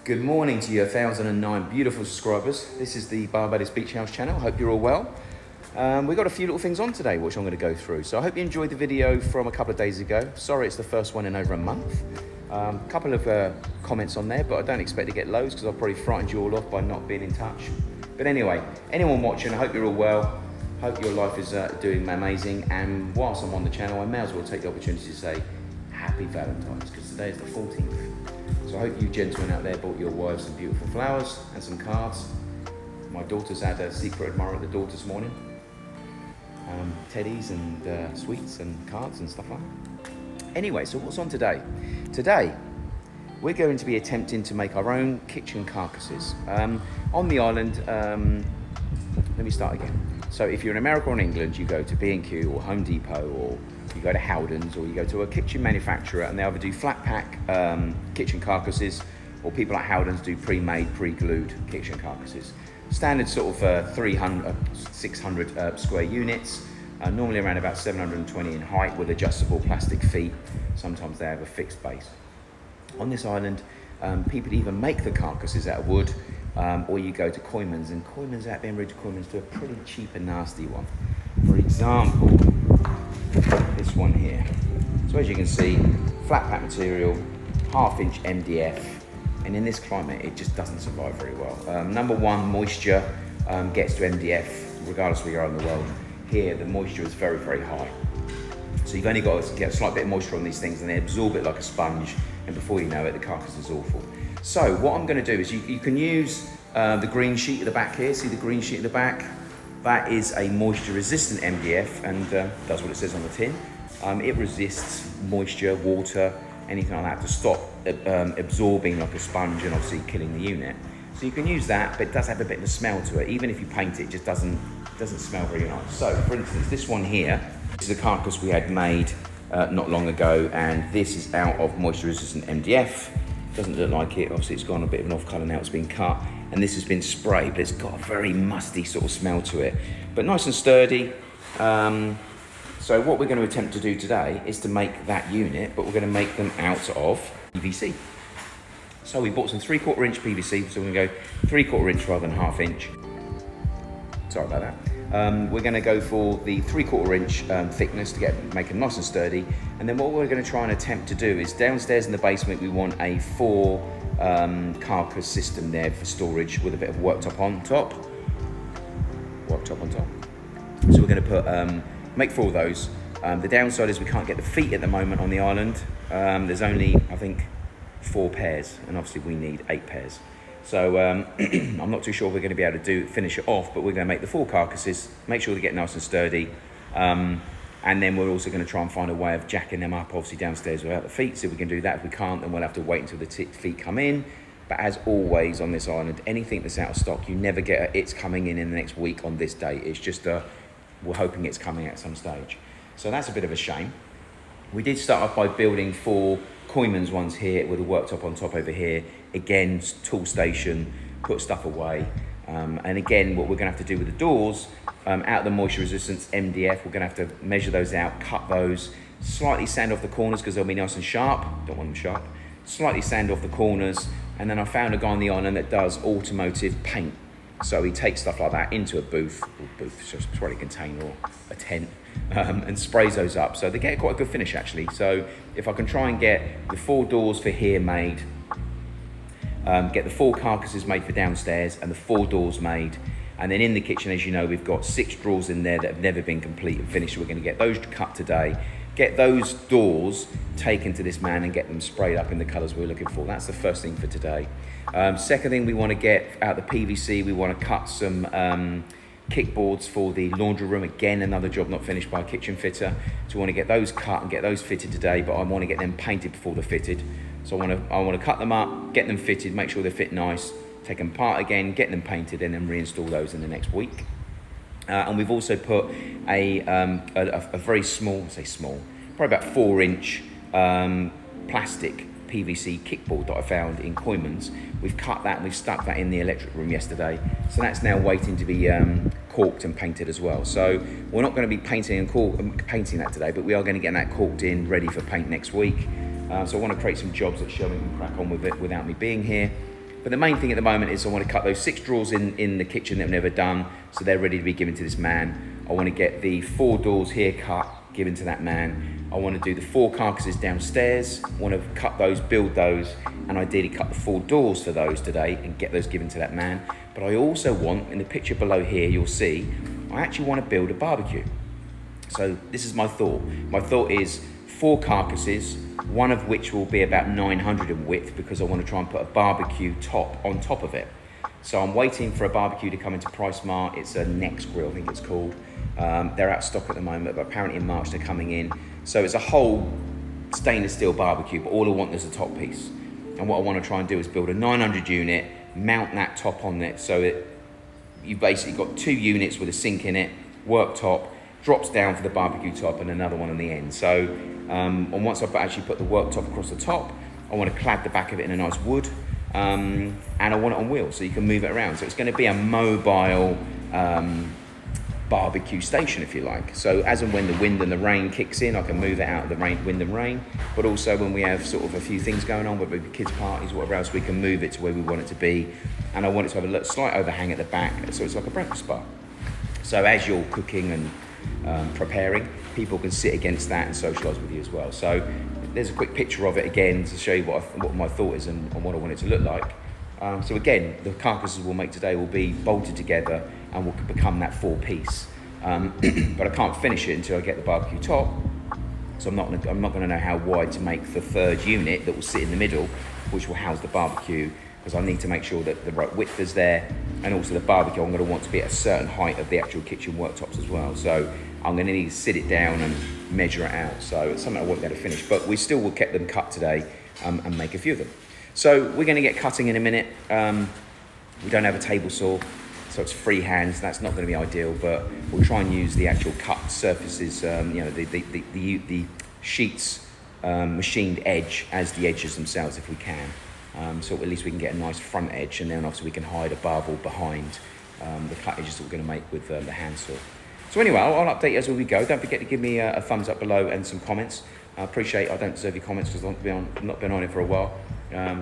Good morning to you 1,009 beautiful subscribers. This is the Barbados Beach House channel. Hope you're all well. We've got a few little things on today which I'm going to go through. So I hope you enjoyed the video from a couple of days ago. Sorry it's the first one in over a month. A couple of comments on there, but I don't expect to get loads because I've probably frightened you all off by not being in touch. But anyway, anyone watching, I hope you're all well. Hope your life is doing amazing. And whilst I'm on the channel, I may as well take the opportunity to say Happy Valentine's because today is the 14th. So I hope you gentlemen out there bought your wives some beautiful flowers and some cards. My daughter's had a secret admirer at the door this morning. Teddies and sweets and cards and stuff like that. Anyway, so what's on today? Today, we're going to be attempting to make our own kitchen carcasses. On the island, let me start again. So if you're in America or in England, you go to B&Q or Home Depot, or you go to Howden's, or you go to a kitchen manufacturer, and they either do flat pack kitchen carcasses, or people like Howden's do pre-made, pre-glued kitchen carcasses. Standard sort of 300, 600 square units, normally around about 720 in height with adjustable plastic feet. Sometimes they have a fixed base. On this island, people either make the carcasses out of wood, or you go to Koymans, and Koymans out there in Koymans do a pretty cheap and nasty one. For example, this one here. So as you can see, flat pack material, 1/2 inch MDF, and in this climate it just doesn't survive very well. Number one, moisture gets to MDF regardless where you are in the world. Here the moisture is very, very high. So you've only got to get a slight bit of moisture on these things and they absorb it like a sponge, and before you know it, the carcass is awful. So what I'm going to do is you can use the green sheet at the back here. See the green sheet at the back? That is a moisture resistant MDF, and does what it says on the tin. It resists moisture, water, anything like that to stop absorbing like a sponge and obviously killing the unit. So you can use that, but it does have a bit of a smell to it. Even if you paint it, it just doesn't smell very nice. So for instance, this one here, this is a carcass we had made not long ago, and this is out of moisture resistant MDF. Doesn't look like it, obviously it's gone a bit of an off colour now, it's been cut, and this has been sprayed, but it's got a very musty sort of smell to it, but nice and sturdy. So what we're going to attempt to do today is to make that unit, but we're going to make them out of PVC. So we bought some 3/4 inch PVC, so we're going to go 3/4 inch rather than 1/2 inch. Sorry about that. We're going to go for the 3/4 inch thickness to make them nice and sturdy. And then what we're going to try and attempt to do is downstairs in the basement, we want a 4 carcass system there for storage with a bit of worktop on top. Worktop on top. So we're going to put, make 4 of those. The downside is we can't get the feet at the moment on the island. There's only, I think, 4 pairs, and obviously we need 8 pairs. So I'm not too sure we're going to be able to finish it off, but we're going to make the 4 carcasses, make sure they get nice and sturdy, and then we're also going to try and find a way of jacking them up, obviously downstairs without the feet. So we can do that. If we can't, then we'll have to wait until the feet come in. But as always on this island, anything that's out of stock, you never get it's coming in the next week on this date. It's just we're hoping it's coming at some stage. So that's a bit of a shame. We did start off by building 4 Koymans ones here with a worktop on top over here. Again, tool station, put stuff away. And again, what we're going to have to do with the doors, out of the moisture resistance MDF, we're going to have to measure those out, cut those, slightly sand off the corners because they'll be nice and sharp. Don't want them sharp. Slightly sand off the corners. And then I found a guy on the island that does automotive paint. So he takes stuff like that into a booth, so it's probably a container or a tent, and sprays those up. So they get quite a good finish actually. So if I can try and get the 4 doors for here made, get the 4 carcasses made for downstairs and the 4 doors made, and then in the kitchen, as you know, we've got 6 drawers in there that have never been complete and finished. We're going to get those cut today, get those doors taken to this man and get them sprayed up in the colours we're looking for. That's the first thing for today. Second thing we want to get out the PVC, we want to cut some kickboards for the laundry room. Again, another job not finished by a kitchen fitter. So we want to get those cut and get those fitted today, but I want to get them painted before they're fitted. So I want to cut them up, get them fitted, make sure they fit nice, take them apart again, get them painted, and then reinstall those in the next week. And we've also put a very small, probably about 4 inch plastic PVC kickboard that I found in Koymans. We've cut that and we've stuck that in the electric room yesterday. So that's now waiting to be corked and painted as well. So we're not going to be painting that today, but we are going to get that corked in, ready for paint next week. So I want to create some jobs that Shelby can crack on with it without me being here. But the main thing at the moment is I want to cut those 6 drawers in the kitchen that I've never done, so they're ready to be given to this man. I want to get the 4 doors here cut, given to that man. I want to do the 4 carcasses downstairs. I want to cut those, build those, and ideally cut the 4 doors for those today and get those given to that man. But I also want, in the picture below here, you'll see, I actually want to build a barbecue. So this is my thought. My thought is 4 carcasses, one of which will be about 900 in width, because I want to try and put a barbecue top on top of it. So I'm waiting for a barbecue to come into PriceMart. It's a Next Grill, I think it's called. They're out of stock at the moment, but apparently in March they're coming in. So it's a whole stainless steel barbecue, but all I want is a top piece. And what I want to try and do is build a 900 unit, mount that top on it, so you've basically got 2 units with a sink in it, worktop, drops down for the barbecue top, and another one on the end. So, and once I've actually put the worktop across the top, I want to clad the back of it in a nice wood, and I want it on wheels so you can move it around. So it's going to be a mobile barbecue station, if you like. So as and when the wind and the rain kicks in, I can move it out of the wind and rain, but also when we have sort of a few things going on, whether it be kids' parties, whatever else, we can move it to where we want it to be. And I want it to have a slight overhang at the back, so it's like a breakfast bar. So as you're cooking and preparing, people can sit against that and socialise with you as well. So there's a quick picture of it again to show you what my thought is and what I want it to look like. So again, the carcasses we'll make today will be bolted together and will become that 4-piece. But I can't finish it until I get the barbecue top. So I'm not going to know how wide to make the 3rd unit that will sit in the middle, which will house the barbecue, because I need to make sure that the right width is there, and also the barbecue I'm going to want to be at a certain height of the actual kitchen worktops as well. So I'm going to need to sit it down and measure it out. So it's something I won't be able to finish, but we still will get them cut today and make a few of them. So we're going to get cutting in a minute. We don't have a table saw, so it's freehand. So that's not going to be ideal, but we'll try and use the actual cut surfaces, you know, the sheets, machined edge as the edges themselves if we can. So at least we can get a nice front edge, and then obviously we can hide above or behind the cut edges that we're going to make with the hand saw. So anyway, I'll update you as we go. Don't forget to give me a thumbs up below and some comments. I appreciate I don't deserve your comments because I've not been on it for a while.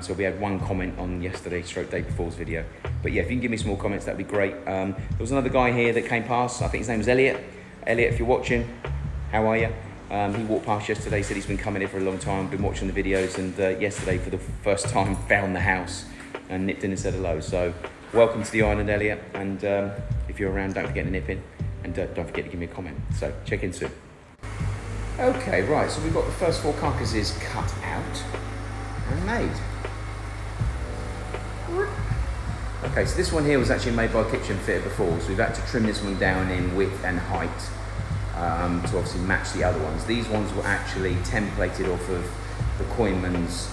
So we had 1 comment on yesterday, day before's video. But yeah, if you can give me some more comments, that'd be great. There was another guy here that came past. I think his name was Elliot. Elliot, if you're watching, how are you? He walked past yesterday, said he's been coming here for a long time, been watching the videos, and yesterday for the first time found the house and nipped in and said hello. So welcome to the island, Elliot, and if you're around, don't forget to nip in, and don't forget to give me a comment. So check in soon. Okay, right, so we've got the first 4 carcasses cut out and made. Okay, so this one here was actually made by a kitchen fitter before, so we've had to trim this one down in width and height to obviously match the other ones. These ones were actually templated off of the Koinman's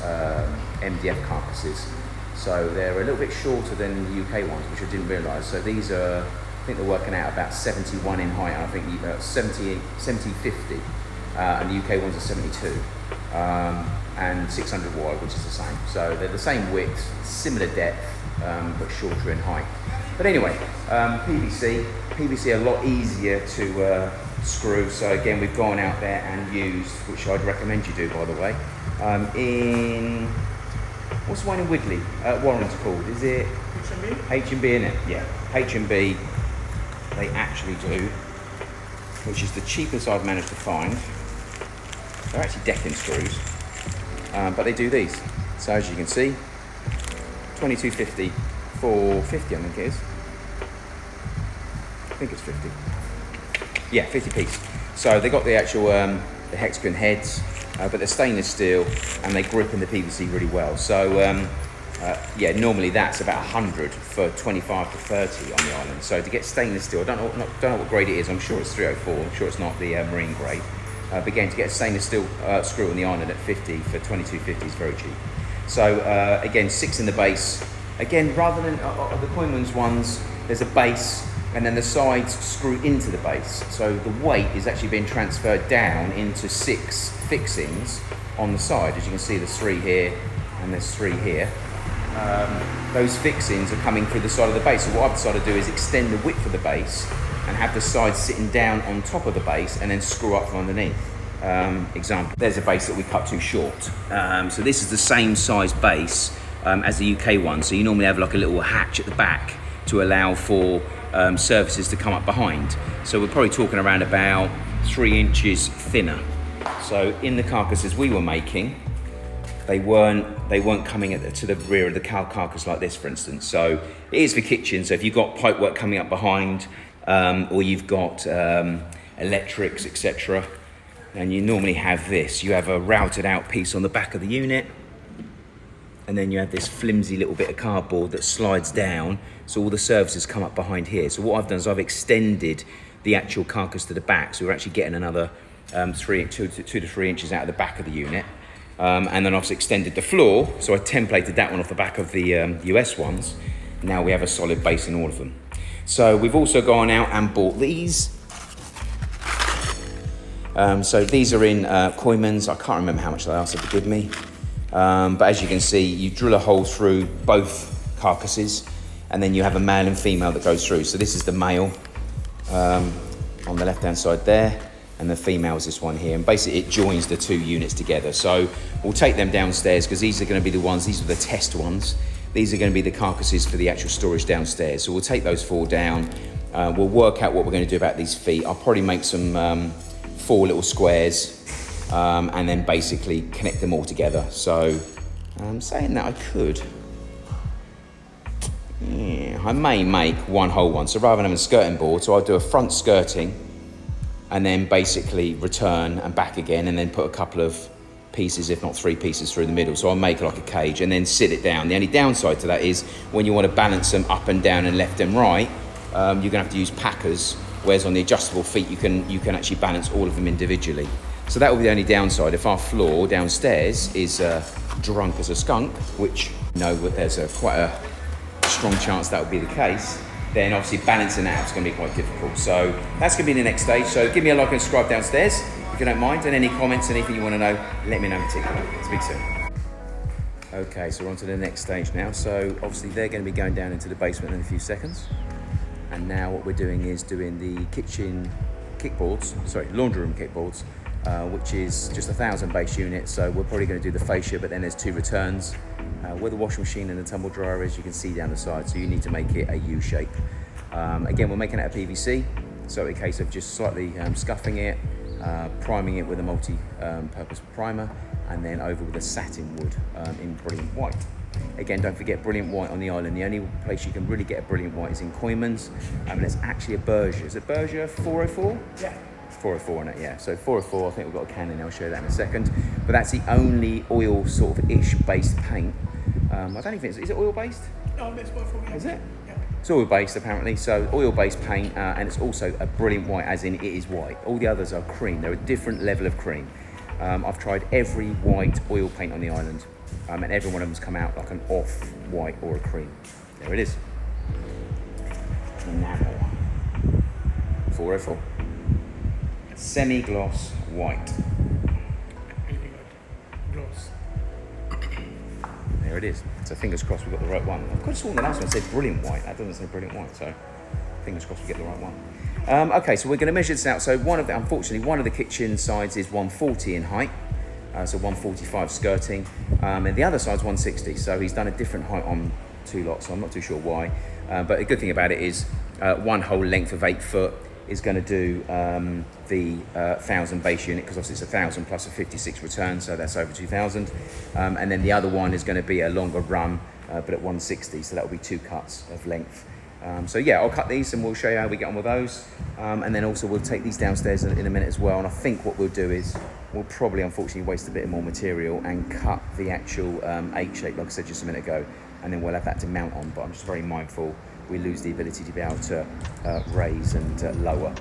MDF carcasses, so they're a little bit shorter than the UK ones, which I didn't realise. So these are, I think they're working out about 71 in height, and I think 70-50, and the UK ones are 72, and 600 wide, which is the same. So they're the same width, similar depth, but shorter in height. But anyway, PVC a lot easier to screw. So again, we've gone out there and used, which I'd recommend you do, by the way, in, what's the one in Wigley? Warren's called, is it? H&B, isn't it? Yeah, H&B, they actually do, which is the cheapest I've managed to find. They're actually decking screws, but they do these. So as you can see, 22.50 for 50, I think it is. I think it's 50. Yeah, 50 piece. So they got the actual the hexagon heads, but they're stainless steel and they grip in the PVC really well. So yeah, normally that's about 100 for 25 to 30 on the island. So to get stainless steel, I don't know what grade it is. I'm sure it's 304. I'm sure it's not the marine grade. But again, to get a stainless steel screw on the island at 50 for 22.50 is very cheap. So again, 6 in the base. Again, rather than the Koinman's ones, there's a base and then the sides screw into the base. So the weight is actually being transferred down into 6 fixings on the side. As you can see, there's 3 here and there's 3 here. Those fixings are coming through the side of the base. So what I've decided to do is extend the width of the base and have the sides sitting down on top of the base and then screw up from underneath. Example, there's a base that we cut too short. So this is the same size base, as the UK one. So you normally have like a little hatch at the back to allow for surfaces to come up behind. So we're probably talking around about 3 inches thinner. So in the carcasses we were making, they weren't coming to the rear of the carcass like this, for instance. So it is for kitchen. So if you've got pipework coming up behind, or you've got electrics, etc., and you normally have this. You have a routed out piece on the back of the unit, and then you have this flimsy little bit of cardboard that slides down, so all the surfaces come up behind here. So what I've done is I've extended the actual carcass to the back, so we're actually getting another 2 to 3 inches out of the back of the unit. And then I've extended the floor, so I templated that one off the back of the US ones. Now we have a solid base in all of them. So we've also gone out and bought these. So these are in Koymans. I can't remember how much they are, so forgive me. But as you can see, you drill a hole through both carcasses, and then you have a male and female that goes through. So this is the male on the left-hand side there, and the female is this one here. And basically it joins the 2 units together. So we'll take them downstairs, because these are going to be the ones, these are the test ones. These are going to be the carcasses for the actual storage downstairs. So we'll take those 4 down. We'll work out what we're going to do about these feet. I'll probably make some 4 little squares, and then basically connect them all together. So I'm saying that I could. Yeah, I may make one whole one. So rather than having a skirting board, so I'll do a front skirting, and then basically return and back again, and then put a couple of pieces, if not 3 pieces, through the middle. So I'll make like a cage and then sit it down. The only downside to that is when you want to balance them up and down and left and right, you're going to have to use packers, whereas on the adjustable feet you can actually balance all of them individually. So that will be the only downside. If our floor downstairs is drunk as a skunk, which you know there's quite a strong chance that would be the case, then obviously balancing out is going to be quite difficult. So that's going to be the next stage. So give me a like and subscribe downstairs if you don't mind, and any comments, anything you want to know, let me know in particular. Speak soon. Okay, so we're on to the next stage now. So obviously they're going to be going down into the basement in a few seconds. And now what we're doing is doing the kitchen laundry room kickboards, which is just 1,000 base units. So we're probably going to do the fascia, but then there's 2 returns. Where the washing machine and the tumble dryer is, you can see down the side, so you need to make it a U shape. Again, we're making it out of PVC, so in case of just slightly scuffing it, priming it with a multi-purpose primer, and then over with a satin wood in brilliant white. Again, don't forget brilliant white on the island. The only place you can really get a brilliant white is in Koymans, and it's actually a Berger. Is it Berger 404? Yeah. 404 on it, yeah. So 404, I think we've got a can in there, I'll show you that in a second. But that's the only oil sort of ish based paint. I don't even think is it oil based? No, it's both oil. Is it? Yeah. It's oil based apparently, so oil based paint, and it's also a brilliant white, as in it is white. All the others are cream, they're a different level of cream. I've tried every white oil paint on the island, and every one of them's come out like an off white or a cream. There it is. Enamel. 404. Semi-gloss white. Gloss. There it is. So fingers crossed we've got the right one. I've got to sworn the last one said brilliant white. That doesn't say brilliant white, so fingers crossed we get the right one. Okay, so we're going to measure this out. So unfortunately, one of the kitchen sides is 140 in height, so 145 skirting, and the other side's 160. So he's done a different height on 2 lots, so I'm not too sure why. But the good thing about it is one whole length of 8 foot is going to do the 1,000 base unit, because obviously it's 1,000 plus a 56 return, so that's over 2,000. And then the other one is going to be a longer run, but at 160, so that will be 2 cuts of length. So yeah, I'll cut these and we'll show you how we get on with those. And then also we'll take these downstairs in a minute as well. And I think what we'll do is we'll probably unfortunately waste a bit more material and cut the actual H shape, like I said just a minute ago, and then we'll have that to mount on. But I'm just very mindful we lose the ability to be able to raise and lower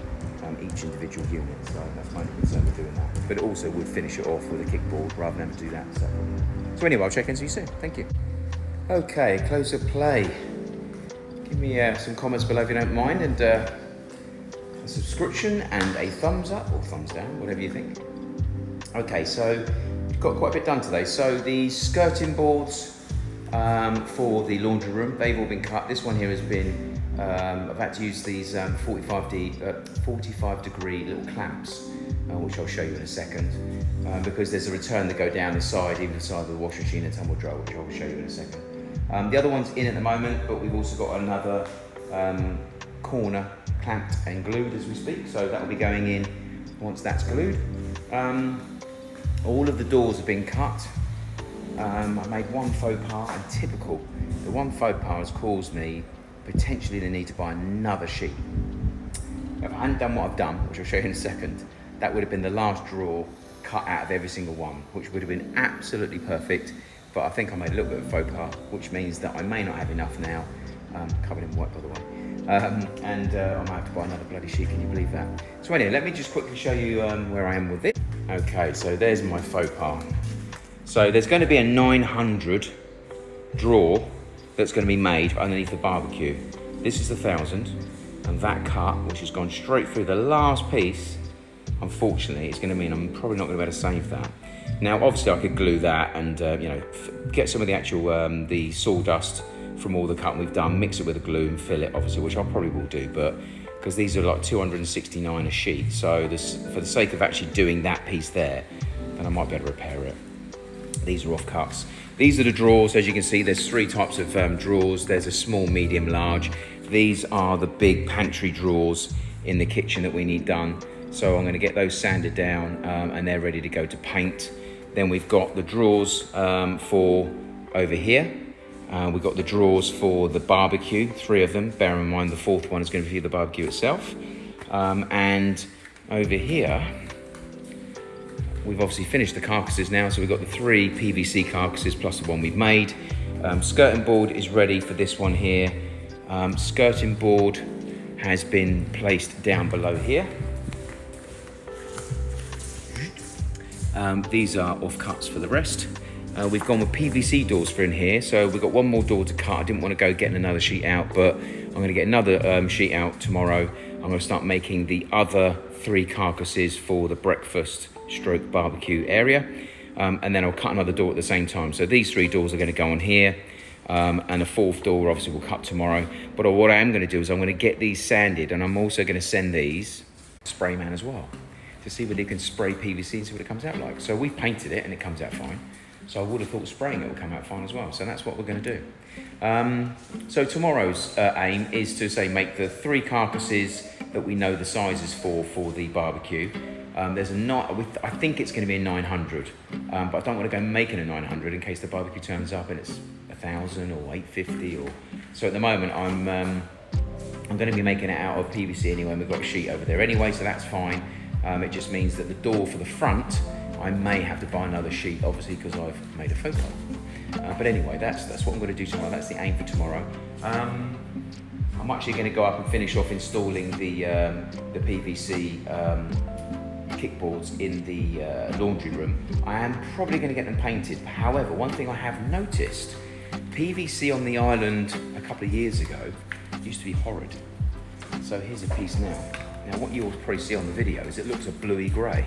each individual unit. So that's my only concern with doing that. But it also would finish it off with a kickboard rather than have to do that separately. So anyway, I'll check in, see you soon. Thank you. Okay, close of play. Give me some comments below if you don't mind, and a subscription and a thumbs up or thumbs down, whatever you think. Okay, so got quite a bit done today. So the skirting boards for the laundry room, they've all been cut. This one here has been, I've had to use these 45 degree little clamps, which I'll show you in a second, because there's a return that go down the side, even the side of the washing machine and tumble dryer, which I'll show you in a second. The other one's in at the moment, but we've also got another corner clamped and glued as we speak, so that will be going in once that's glued. All of the doors have been cut. I made one faux pas, and typical, the one faux pas has caused me potentially the need to buy another sheet. If I hadn't done what I've done, which I'll show you in a second, that would have been the last drawer cut out of every single one, which would have been absolutely perfect. But I think I made a little bit of faux pas, which means that I may not have enough now. Covered in white, by the way. I might have to buy another bloody sheet, can you believe that? So anyway, let me just quickly show you where I am with it. Okay, so there's my faux pas. So there's going to be a 900 drawer that's going to be made underneath the barbecue. This is 1,000, and that cut, which has gone straight through the last piece, unfortunately, it's going to mean I'm probably not going to be able to save that. Now, obviously, I could glue that and get some of the actual the sawdust from all the cutting we've done, mix it with the glue and fill it, obviously, which I probably will do, but because these are like 269 a sheet, so this, for the sake of actually doing that piece there, then I might be able to repair it. These are off cuts. These are the drawers. As you can see, there's 3 types of drawers. There's a small, medium, large. These are the big pantry drawers in the kitchen that we need done. So I'm going to get those sanded down and they're ready to go to paint. Then we've got the drawers for over here. We've got the drawers for the barbecue, 3 of them. Bear in mind the 4th one is going to be for the barbecue itself. And over here, we've obviously finished the carcasses now, so we've got the 3 PVC carcasses plus the one we've made. Skirting board is ready for this one here. Skirting board has been placed down below here. These are off-cuts for the rest. We've gone with PVC doors for in here, so we've got one more door to cut. I didn't want to go getting another sheet out, but I'm going to get another sheet out tomorrow. I'm going to start making the other 3 carcasses for the breakfast stroke barbecue area, and then I'll cut another door at the same time. So these 3 doors are going to go on here, and a 4th door obviously will cut tomorrow. But what I am going to do is I'm going to get these sanded, and I'm also going to send these to spray man as well to see whether they can spray PVC and see what it comes out like. So we've painted it and it comes out fine. So I would have thought spraying it would come out fine as well. So that's what we're going to do. So tomorrow's aim is to say make the 3 carcasses that we know the sizes for the barbecue. There's I think it's going to be a 900, but I don't want to go making a 900 in case the barbecue turns up and it's 1,000 or 850 or. So at the moment I'm going to be making it out of PVC anyway, and we've got a sheet over there anyway, so that's fine. It just means that the door for the front, I may have to buy another sheet, obviously, because I've made a photo. But anyway, that's what I'm going to do tomorrow. That's the aim for tomorrow. I'm actually going to go up and finish off installing the PVC kickboards in the laundry room. I am probably going to get them painted. However, one thing I have noticed, PVC on the island a couple of years ago used to be horrid. So here's a piece now. Now what you'll probably see on the video is it looks a bluey grey.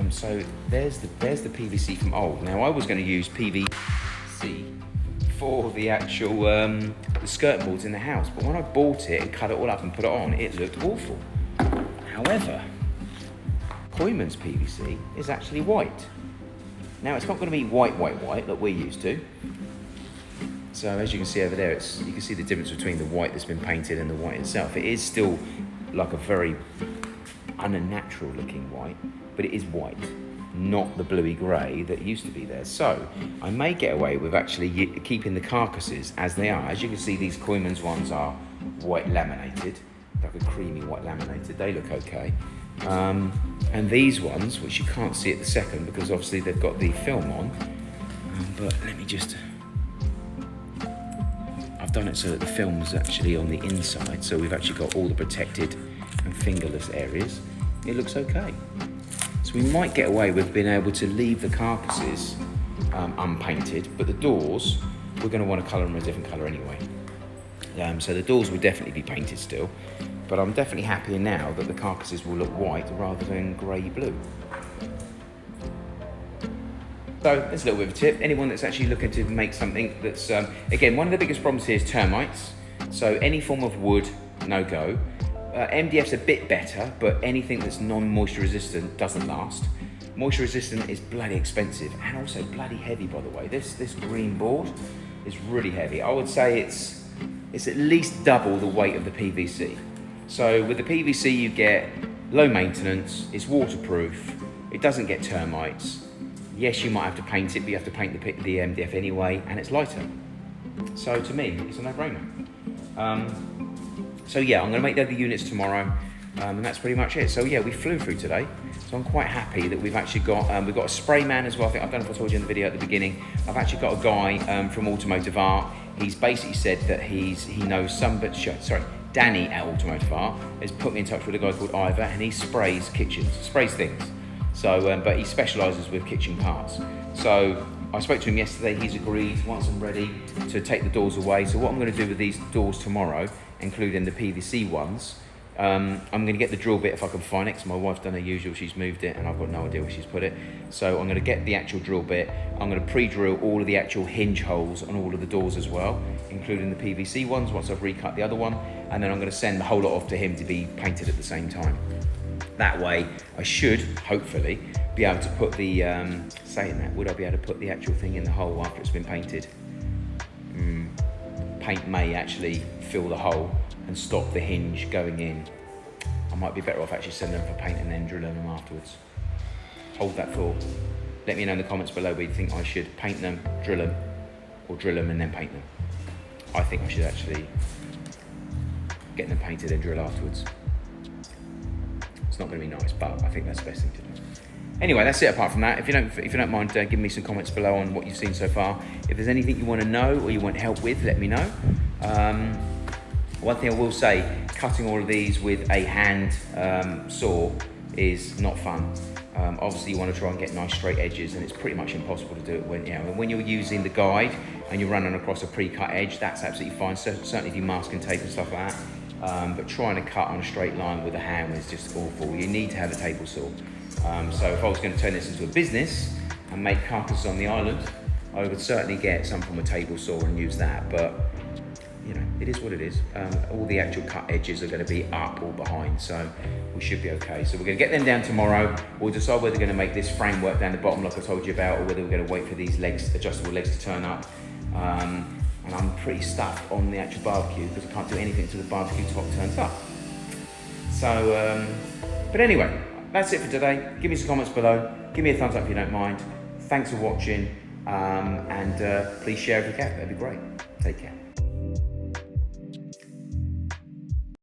So there's the PVC from old. Now I was going to use PVC for the actual the skirt boards in the house, but when I bought it and cut it all up and put it on, it looked awful. However, Koyman's PVC is actually white. Now it's not going to be white like we're used to. So as you can see over there, you can see the difference between the white that's been painted and the white itself. It is still like a very unnatural looking white, but it is white, not the bluey grey that used to be there. So I may get away with actually keeping the carcasses as they are. As you can see, these Koyman's ones are white laminated, like a creamy white laminated. They look okay. And these ones, which you can't see at the second because obviously they've got the film on, but let me just, I've done it so that the film is actually on the inside, so we've actually got all the protected and fingerless areas. It looks okay. So we might get away with being able to leave the carcasses unpainted, but the doors, we're going to want to colour them a different colour anyway. So the doors will definitely be painted still, but I'm definitely happier now that the carcasses will look white rather than grey-blue. So that's a little bit of a tip. Anyone that's actually looking to make something that's, again, one of the biggest problems here is termites. So any form of wood, no go. MDF's a bit better, but anything that's non-moisture resistant doesn't last. Moisture resistant is bloody expensive and also bloody heavy, by the way. This green board, It's really heavy. I would say it's at least double the weight of the PVC. So with the PVC you get low maintenance, it's waterproof, it doesn't get termites. Yes, you might have to paint it, but you have to paint the MDF anyway, and it's lighter. So to me, it's a no-brainer. So yeah, I'm gonna make the other units tomorrow, and that's pretty much it. So yeah, we flew through today. So I'm quite happy that we've actually got, we've got a spray man as well. I don't know if I told you in the video at the beginning. I've actually got a guy from Automotive Art. He's basically said that he knows some, but sorry, Danny at Automotive Art has put me in touch with a guy called Ivor, and he sprays kitchens, sprays things. So, but he specialises with kitchen parts. So I spoke to him yesterday, he's agreed, once I'm ready, to take the doors away. So what I'm gonna do with these doors tomorrow, including the PVC ones, I'm going to get the drill bit if I can find it, because my wife's done her usual, she's moved it and I've got no idea where she's put it. So I'm going to get the actual drill bit, I'm going to pre-drill all of the actual hinge holes on all of the doors as well, including the PVC ones once I've recut the other one, and then I'm going to send the whole lot off to him to be painted at the same time. That way I should, hopefully, be able to put the, saying that, would I be able to put the actual thing in the hole after it's been painted? Paint may actually fill the hole and stop the hinge going in. I might be better off actually sending them for paint and then drilling them afterwards. Hold that thought. Let me know in the comments below whether you think I should paint them, drill them, or drill them and then paint them. I think I should actually get them painted and drill afterwards. It's not going to be nice, but I think that's the best thing to do. Anyway, that's it. Apart from that, if you don't mind, give me some comments below on what you've seen so far. If there's anything you want to know or you want help with, let me know. One thing I will say, cutting all of these with a hand saw is not fun. Obviously you want to try and get nice straight edges, and it's pretty much impossible to do it when you're using the guide and you're running across a pre-cut edge. That's absolutely fine, so, certainly if you mask and tape and stuff like that. But trying to cut on a straight line with a hammer is just awful. You need to have a table saw. So if I was going to turn this into a business and make carcasses on the island, I would certainly get some from a table saw and use that, but you know, it is what it is. All the actual cut edges are going to be up or behind, so we should be okay. So we're going to get them down tomorrow. We'll decide whether we're going to make this framework down the bottom like I told you about, or whether we're going to wait for these legs, adjustable legs, to turn up. And I'm pretty stuck on the actual barbecue because I can't do anything until the barbecue top turns up. So, but anyway, that's it for today. Give me some comments below. Give me a thumbs up if you don't mind. Thanks for watching, and please share if you can. That'd be great. Take care.